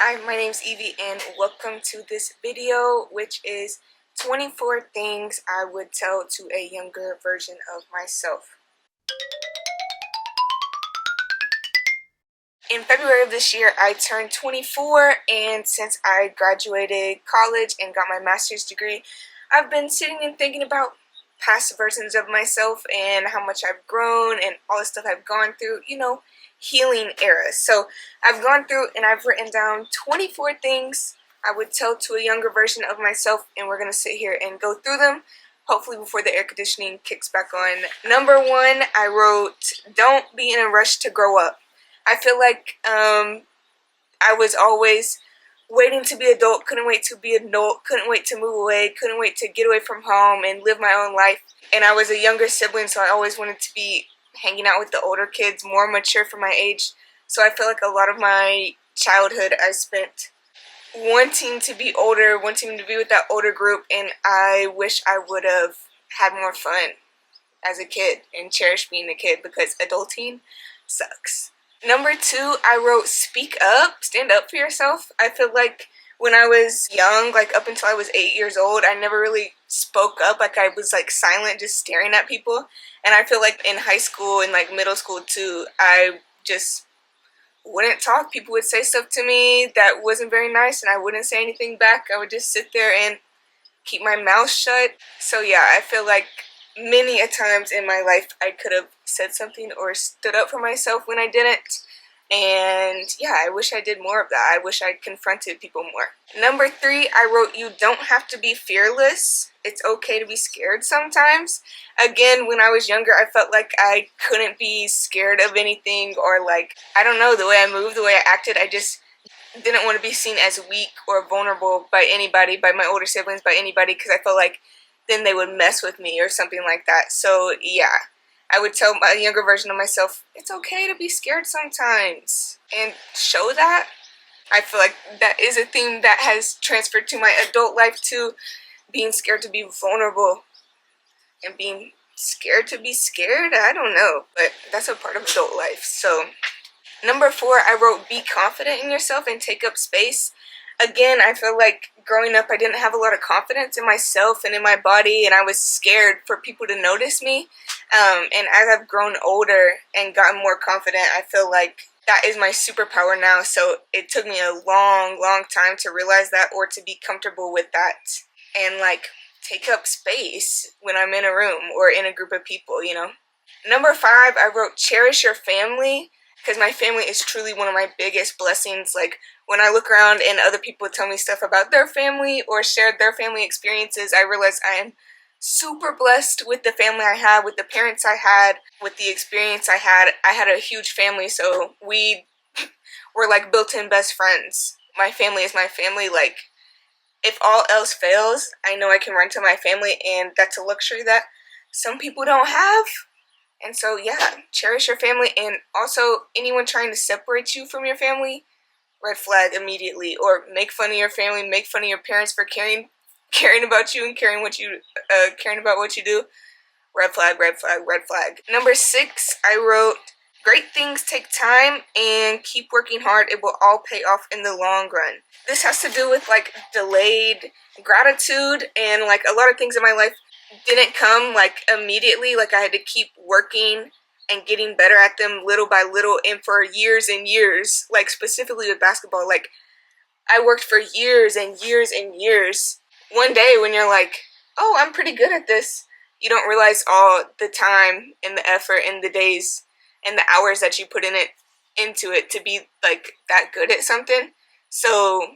Hi, my name's Evie and welcome to this video, which is 24 things I would tell to a younger version of myself. In February of this year, I turned 24, and since I graduated college and got my master's degree, I've been sitting and thinking about past versions of myself and how much I've grown and all the stuff I've gone through, healing eras. So I've gone through and I've written down 24 things I would tell to a younger version of myself, and we're going to sit here and go through them, hopefully before the air conditioning kicks back on. Number one, I wrote, don't be in a rush to grow up. I feel like I was always waiting to be adult, couldn't wait to be adult, couldn't wait to move away, couldn't wait to get away from home and live my own life. And I was a younger sibling, so I always wanted to be hanging out with the older kids, more mature for my age. So I feel like a lot of my childhood I spent wanting to be older, wanting to be with that older group, and I wish I would have had more fun as a kid and cherished being a kid, because adulting sucks. Number two, I wrote speak up, stand up for yourself. I feel like when I was young, like up until I was 8 years old, I never really spoke up. Like I was like silent, just staring at people. And I feel like in high school and like middle school too, I just wouldn't talk. People would say stuff to me that wasn't very nice and I wouldn't say anything back. I would just sit there and keep my mouth shut. So yeah, I feel like many a times in my life I could have said something or stood up for myself when I didn't. And yeah, I wish I did more of that. I wish I confronted people more. Number three, I wrote, you don't have to be fearless. It's okay to be scared sometimes. Again, when I was younger, I felt like I couldn't be scared of anything, or like, I don't know, the way I moved, the way I acted, I just didn't want to be seen as weak or vulnerable by anybody, by my older siblings, by anybody, because I felt like then they would mess with me or something like that. So yeah, I would tell my younger version of myself, it's okay to be scared sometimes, and show that. I feel like that is a theme that has transferred to my adult life too, being scared to be vulnerable and being scared to be scared. I don't know, but that's a part of adult life. So number four, I wrote, be confident in yourself and take up space. Again, I feel like growing up I didn't have a lot of confidence in myself and in my body, and I was scared for people to notice me. And as I've grown older and gotten more confident, I feel like that is my superpower now. So it took me a long time to realize that, or to be comfortable with that, and like take up space when I'm in a room or in a group of people. Number five, I wrote, cherish your family, because my family is truly one of my biggest blessings. Like when I look around and other people tell me stuff about their family or shared their family experiences, I realize I am super blessed with the family I have, with the parents I had, with the experience I had. I had a huge family, so we were like built-in best friends. My family is my family. Like if all else fails, I know I can run to my family, and that's a luxury that some people don't have. And so yeah, cherish your family. And also anyone trying to separate you from your family, red flag immediately. Or make fun of your family, make fun of your parents for caring about you and caring about what you do. Red flag, red flag, red flag. Number six, I wrote, great things take time, and keep working hard. It will all pay off in the long run. This has to do with like delayed gratitude, and like a lot of things in my life didn't come like immediately. Like I had to keep working and getting better at them little by little, and for years and years. Like specifically with basketball, like I worked for years and years and years. One day when you're like, oh, I'm pretty good at this, you don't realize all the time and the effort and the days and the hours that you put into it to be like that good at something. So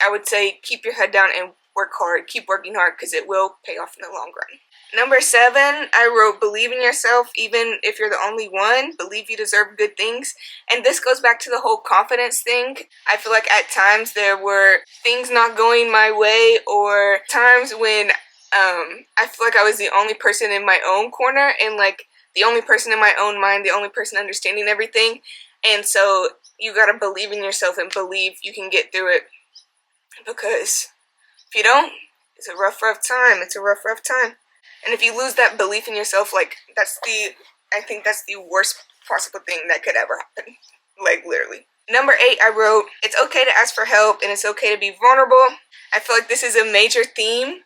I would say keep your head down and work hard. Keep working hard, because it will pay off in the long run. Number seven, I wrote, believe in yourself even if you're the only one. Believe you deserve good things. And this goes back to the whole confidence thing. I feel like at times there were things not going my way, or times when I feel like I was the only person in my own corner, and like the only person in my own mind, the only person understanding everything. And so you gotta believe in yourself and believe you can get through it, because if you don't, it's a rough time. It's a rough time. And if you lose that belief in yourself, like I think that's the worst possible thing that could ever happen. Like literally. Number 8, I wrote, it's okay to ask for help and it's okay to be vulnerable. I feel like this is a major theme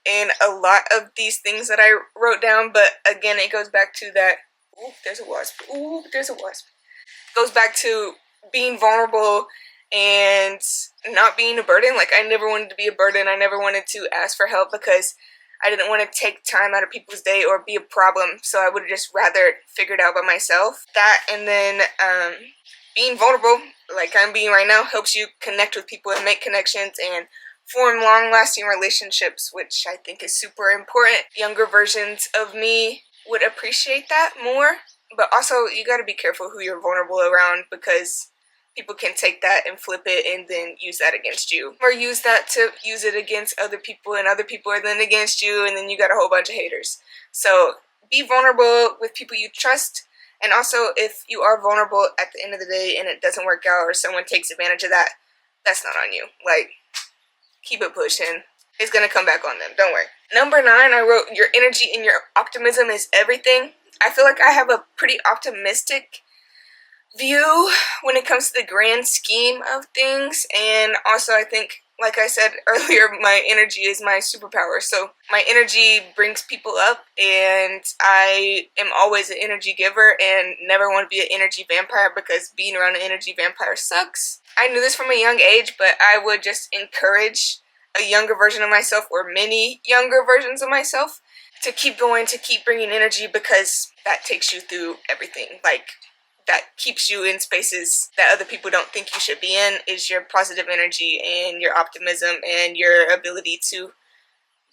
in a lot of these things that I wrote down, but again, it goes back to that, ooh, there's a wasp, ooh, there's a wasp. It goes back to being vulnerable and not being a burden. Like, I never wanted to be a burden. I never wanted to ask for help because I didn't want to take time out of people's day or be a problem, so I would just rather figure it out by myself. That, and then being vulnerable, like I'm being right now, helps you connect with people and make connections and form long-lasting relationships, which I think is super important. Younger versions of me would appreciate that more, but also you got to be careful who you're vulnerable around, because people can take that and flip it and then use that against you, or use that to use it against other people, and other people are then against you, and then you got a whole bunch of haters. So be vulnerable with people you trust, and also if you are vulnerable at the end of the day and it doesn't work out or someone takes advantage of that, that's not on you. Like, keep it pushing. It's gonna come back on them, don't worry. Number 9, I wrote, your energy and your optimism is everything. I feel like I have a pretty optimistic view when it comes to the grand scheme of things, and also I think, like I said earlier, my energy is my superpower. So my energy brings people up, and I am always an energy giver and never want to be an energy vampire, because being around an energy vampire sucks. I knew this from a young age, but I would just encourage a younger version of myself, or many younger versions of myself, to keep going, to keep bringing energy, because that takes you through everything. Like, that keeps you in spaces that other people don't think you should be in, is your positive energy and your optimism and your ability to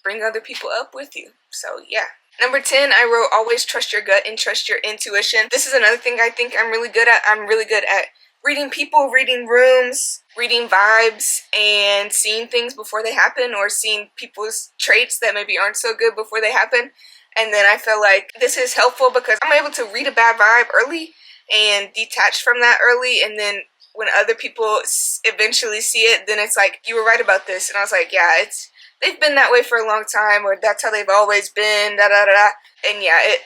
bring other people up with you. So yeah. Number 10, I wrote, always trust your gut and trust your intuition. This is another thing I think I'm really good at. I'm really good at reading people, reading rooms, reading vibes, and seeing things before they happen, or seeing people's traits that maybe aren't so good before they happen. And then I feel like this is helpful because I'm able to read a bad vibe early and detach from that early, and then when other people eventually see it, then it's like, you were right about this. And I was like, yeah, they've been that way for a long time, or that's how they've always been, da da da da. And yeah, it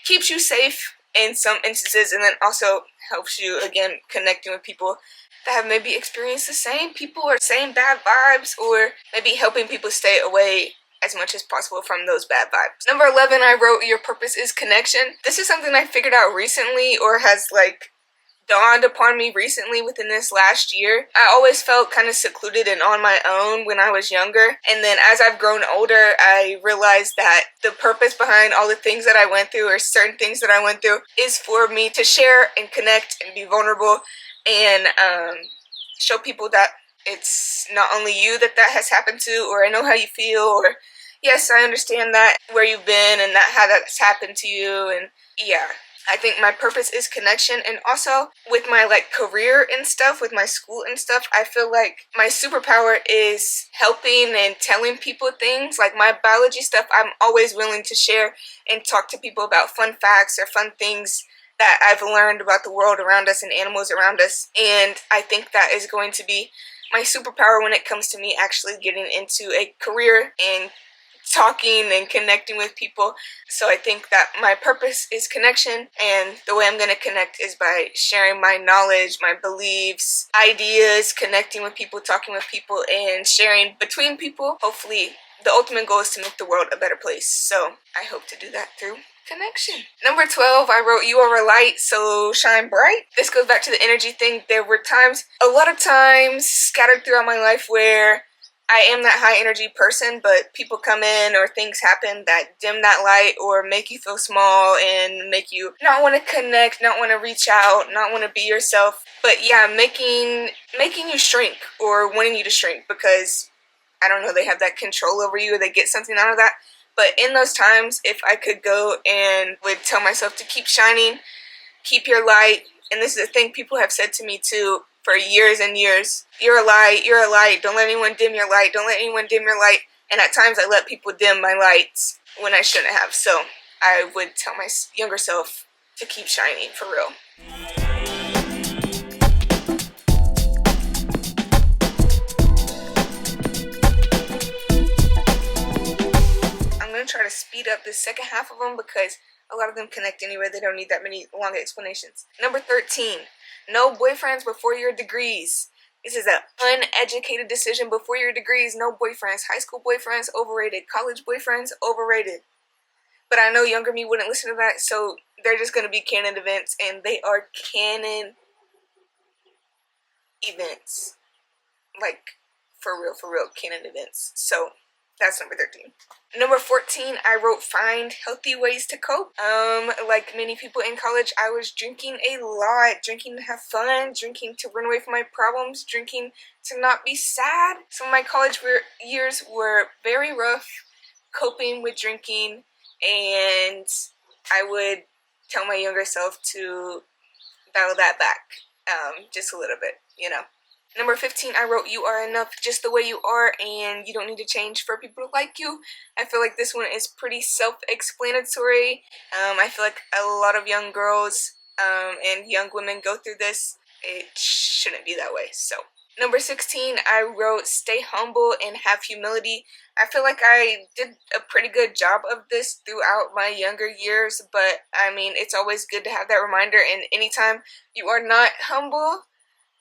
keeps you safe in some instances, and then also helps you, again, connecting with people that have maybe experienced the same people or same bad vibes, or maybe helping people stay away as much as possible from those bad vibes. Number 11, I wrote, your purpose is connection. This is something I figured out recently, or has like dawned upon me recently within this last year. I always felt kind of secluded and on my own when I was younger, and then as I've grown older, I realized that the purpose behind all the things that I went through, or certain things that I went through, is for me to share and connect and be vulnerable, and show people that it's not only you that has happened to, or I know how you feel, or yes, I understand that, where you've been, and that how that's happened to you. And yeah, I think my purpose is connection. And also with my like career and stuff, with my school and stuff, I feel like my superpower is helping and telling people things. Like my biology stuff, I'm always willing to share and talk to people about fun facts or fun things that I've learned about the world around us and animals around us. And I think that is going to be my superpower when it comes to me actually getting into a career and talking and connecting with people. So I think that my purpose is connection, and the way I'm going to connect is by sharing my knowledge, my beliefs, ideas, connecting with people, talking with people, and sharing between people. Hopefully, the ultimate goal is to make the world a better place. So I hope to do that through connection. Number 12, I wrote, you are a light, so shine bright. This goes back to the energy thing. There were times, a lot of times scattered throughout my life, where I am that high energy person, but people come in or things happen that dim that light or make you feel small and make you not want to connect, not want to reach out, not want to be yourself. But yeah, making you shrink, or wanting you to shrink, because I don't know, they have that control over you, or they get something out of that. But in those times, if I could go and would tell myself to keep shining, keep your light, and this is a thing people have said to me too for years and years, you're a light, don't let anyone dim your light, don't let anyone dim your light. And at times I let people dim my lights when I shouldn't have. So I would tell my younger self to keep shining, for real. I'm going to try to speed up the second half of them because a lot of them connect anyway. They don't need that many long explanations. Number 13. No boyfriends before your degrees. This is an uneducated decision before your degrees. No boyfriends. High school boyfriends, overrated. College boyfriends, overrated. But I know younger me wouldn't listen to that, so they're just going to be canon events, and they are canon events. Like, for real canon events. So, that's number 13. Number 14, I wrote find healthy ways to cope. Like many people in college, I was drinking a lot. Drinking to have fun, drinking to run away from my problems, drinking to not be sad. Some of my college years were very rough coping with drinking, and I would tell my younger self to dial that back just a little bit, you know. Number 15, I wrote you are enough just the way you are, and you don't need to change for people to like you. I feel like this one is pretty self-explanatory. I feel like a lot of young girls and young women go through this. It shouldn't be that way. So, number 16, I wrote stay humble and have humility. I feel like I did a pretty good job of this throughout my younger years, but I mean, it's always good to have that reminder, and anytime you are not humble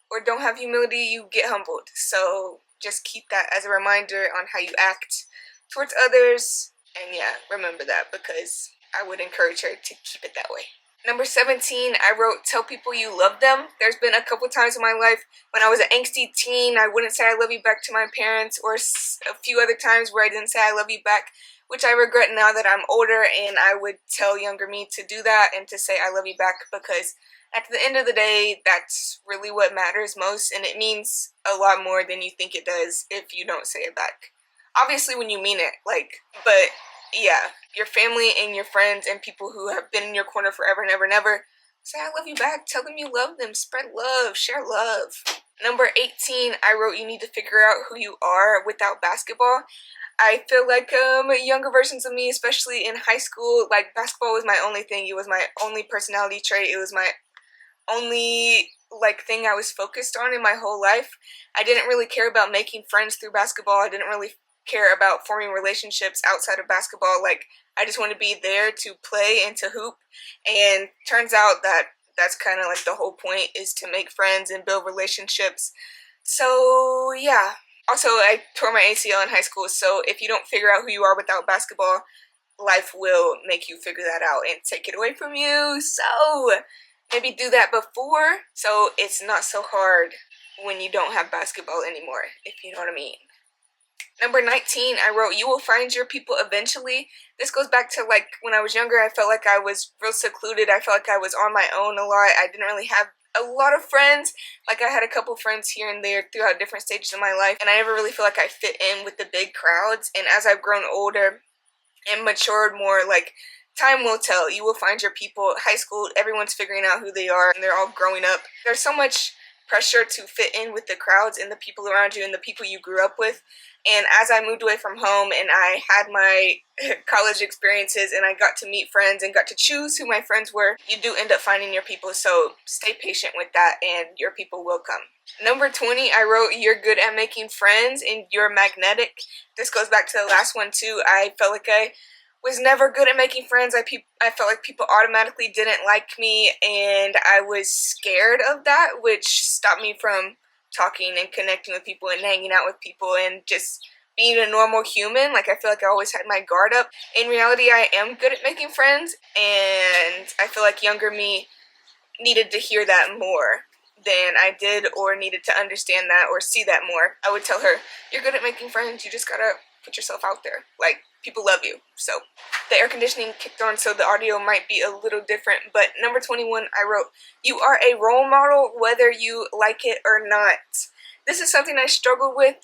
or don't have humility, you get humbled. So just keep that as a reminder on how you act towards others. And yeah, remember that, because I would encourage her to keep it that way. Number 17, I wrote tell people you love them. There's been a couple times in my life when I was an angsty teen, I wouldn't say I love you back to my parents, or a few other times where I didn't say I love you back, which I regret now that I'm older, and I would tell younger me to do that and to say I love you back, because at the end of the day, that's really what matters most, and it means a lot more than you think it does if you don't say it back. Obviously when you mean it, like, but yeah, your family and your friends and people who have been in your corner forever and ever and ever, say I love you back, tell them you love them, spread love, share love. Number 18, I wrote you need to figure out who you are without basketball. I feel like younger versions of me, especially in high school, like basketball was my only thing. It was my only personality trait. It was my only like thing I was focused on in my whole life. I didn't really care about making friends through basketball. I didn't really care about forming relationships outside of basketball. Like, I just want to be there to play and to hoop, and turns out that that's kind of like the whole point, is to make friends and build relationships. So yeah. Also, I tore my ACL in high school, so if you don't figure out who you are without basketball, life will make you figure that out and take it away from you. So maybe do that before, so it's not so hard when you don't have basketball anymore, if you know what I mean. Number 19, I wrote, you will find your people eventually. This goes back to like when I was younger, I felt like I was real secluded. I felt like I was on my own a lot. I didn't really have a lot of friends. Like, I had a couple friends here and there throughout different stages of my life, and I never really feel like I fit in with the big crowds. And as I've grown older and matured more, like, time will tell. You will find your people. High school, everyone's figuring out who they are, and they're all growing up. There's so much pressure to fit in with the crowds and the people around you and the people you grew up with. And as I moved away from home and I had my college experiences and I got to meet friends and got to choose who my friends were, you do end up finding your people. So stay patient with that and your people will come. Number 20, I wrote, you're good at making friends and you're magnetic. This goes back to the last one too. I felt like I was never good at making friends. I felt like people automatically didn't like me, and I was scared of that, which stopped me from talking and connecting with people and hanging out with people and just being a normal human. Like, I feel like I always had my guard up. In reality, I am good at making friends, and I feel like younger me needed to hear that more than I did, or needed to understand that or see that more. I would tell her, you're good at making friends, you just gotta put yourself out there. Like, people love you. So the air conditioning kicked on, so the audio might be a little different. But number 21, I wrote, you are a role model whether you like it or not. This is something I struggled with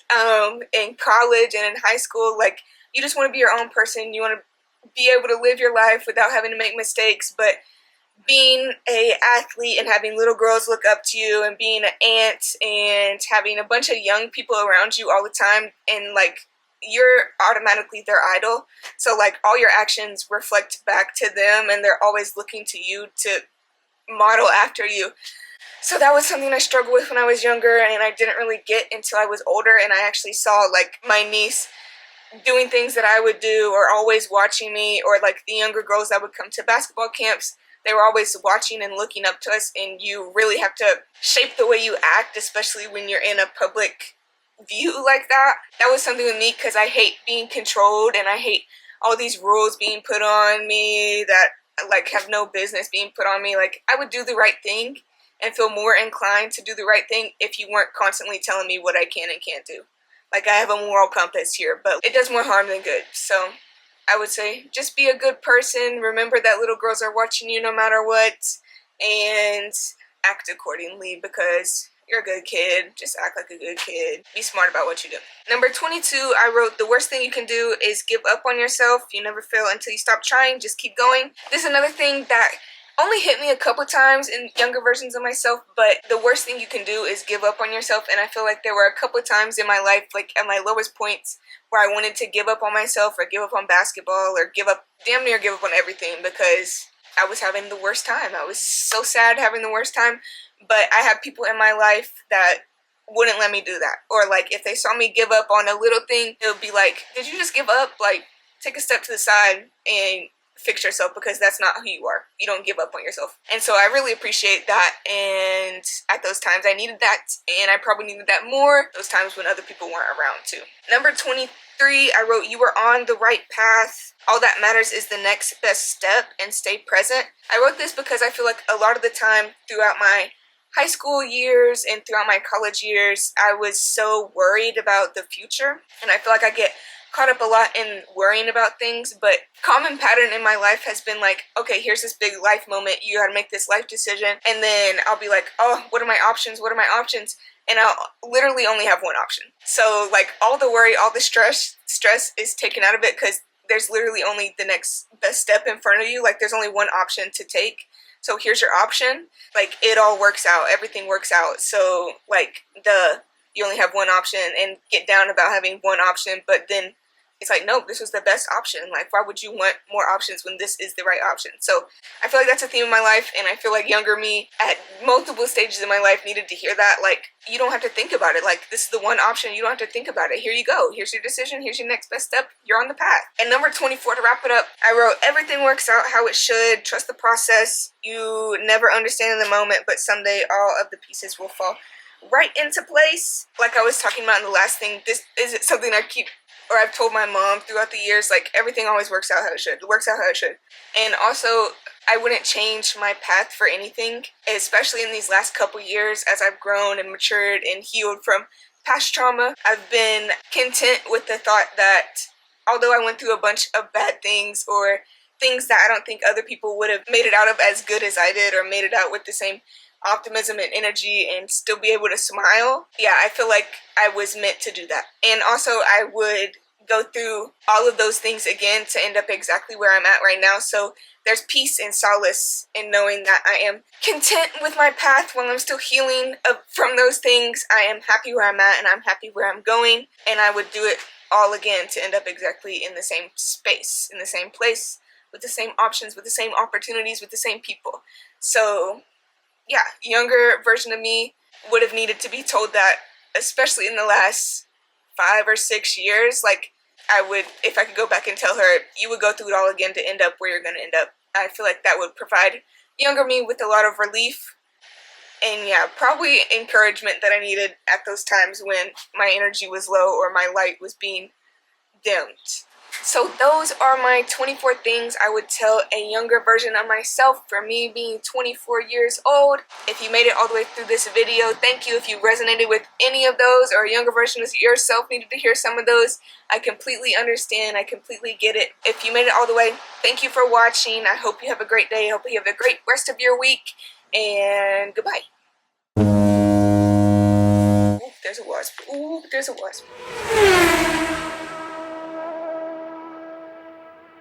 in college and in high school. Like, you just want to be your own person. You want to be able to live your life without having to make mistakes. But being a athlete and having little girls look up to you, and being an aunt and having a bunch of young people around you all the time, and like, you're automatically their idol. So like, all your actions reflect back to them, and they're always looking to you to model after you. So that was something I struggled with when I was younger, and I didn't really get until I was older, and I actually saw like my niece doing things that I would do, or always watching me, or like the younger girls that would come to basketball camps they were always watching and looking up to us, and you really have to shape the way you act, especially when you're in a public view like that. That was something with me because I hate being controlled, and I hate all these rules being put on me that like have no business being put on me. Like, I would do the right thing and feel more inclined to do the right thing if you weren't constantly telling me what I can and can't do. Like, I have a moral compass here, but it does more harm than good. So I would say just be a good person. Remember that little girls are watching you no matter what, and act accordingly because you're a good kid. Just act like a good kid. Be smart about what you do. Number 22, I wrote, the worst thing you can do is give up on yourself. You never fail until you stop trying. Just keep going. This is another thing that only hit me a couple times in younger versions of myself, but the worst thing you can do is give up on yourself. And I feel like there were a couple times in my life, like at my lowest points, where I wanted to give up on myself or give up on basketball or damn near give up on everything because I was having the worst time. I was so sad having the worst time, but I have people in my life that wouldn't let me do that. Or like if they saw me give up on a little thing, it would be like, did you just give up? Like, take a step to the side and fix yourself, because that's not who you are. You don't give up on yourself. And so I really appreciate that, and at those times I needed that, and I probably needed that more those times when other people weren't around too. Number 23, I wrote, you were on the right path. All that matters is the next best step, and stay present. I wrote this because I feel like a lot of the time throughout my high school years and throughout my college years, I was so worried about the future, and I feel like I get caught up a lot in worrying about things. But common pattern in my life has been like, okay, here's this big life moment, you gotta make this life decision, and then I'll be like, oh, what are my options, and I'll literally only have one option. So like all the worry, all the stress is taken out of it, because there's literally only the next best step in front of you. Like, there's only one option to take, so here's your option. Like, it all works out, everything works out. So like, you only have one option, and get down about having one option, but then it's like, no, this was the best option. Like, why would you want more options when this is the right option? So I feel like that's a theme of my life, and I feel like younger me at multiple stages in my life needed to hear that. Like, you don't have to think about it. Like, this is the one option. You don't have to think about it. Here you go. Here's your decision. Here's your next best step. You're on the path. And number 24, to wrap it up, I wrote, everything works out how it should. Trust the process. You never understand in the moment, but someday all of the pieces will fall right into place. Like I was talking about in the last thing, this is something I've told my mom throughout the years, like, everything always works out how it should. It works out how it should. And also, I wouldn't change my path for anything, especially in these last couple years as I've grown and matured and healed from past trauma. I've been content with the thought that although I went through a bunch of bad things, or things that I don't think other people would have made it out of as good as I did, or made it out with the same optimism and energy and still be able to smile, yeah, I feel like I was meant to do that. And also, I would go through all of those things again to end up exactly where I'm at right now. So there's peace and solace in knowing that I am content with my path while I'm still healing from those things. I am happy where I'm at, and I'm happy where I'm going, and I would do it all again to end up exactly in the same space, in the same place, with the same options, with the same opportunities, with the same people. So yeah, younger version of me would have needed to be told that, especially in the last 5 or 6 years. Like, I would, if I could go back and tell her, you would go through it all again to end up where you're going to end up. I feel like that would provide younger me with a lot of relief, and yeah, probably encouragement that I needed at those times when my energy was low or my light was being dimmed. So those are my 24 things I would tell a younger version of myself, for me being 24 years old. If you made it all the way through this video, thank you. If you resonated with any of those, or a younger version of yourself needed to hear some of those, I completely understand. I completely get it. If you made it all the way, thank you for watching. I hope you have a great day. I hope you have a great rest of your week, and goodbye. Ooh, there's a wasp. Ooh, there's a wasp.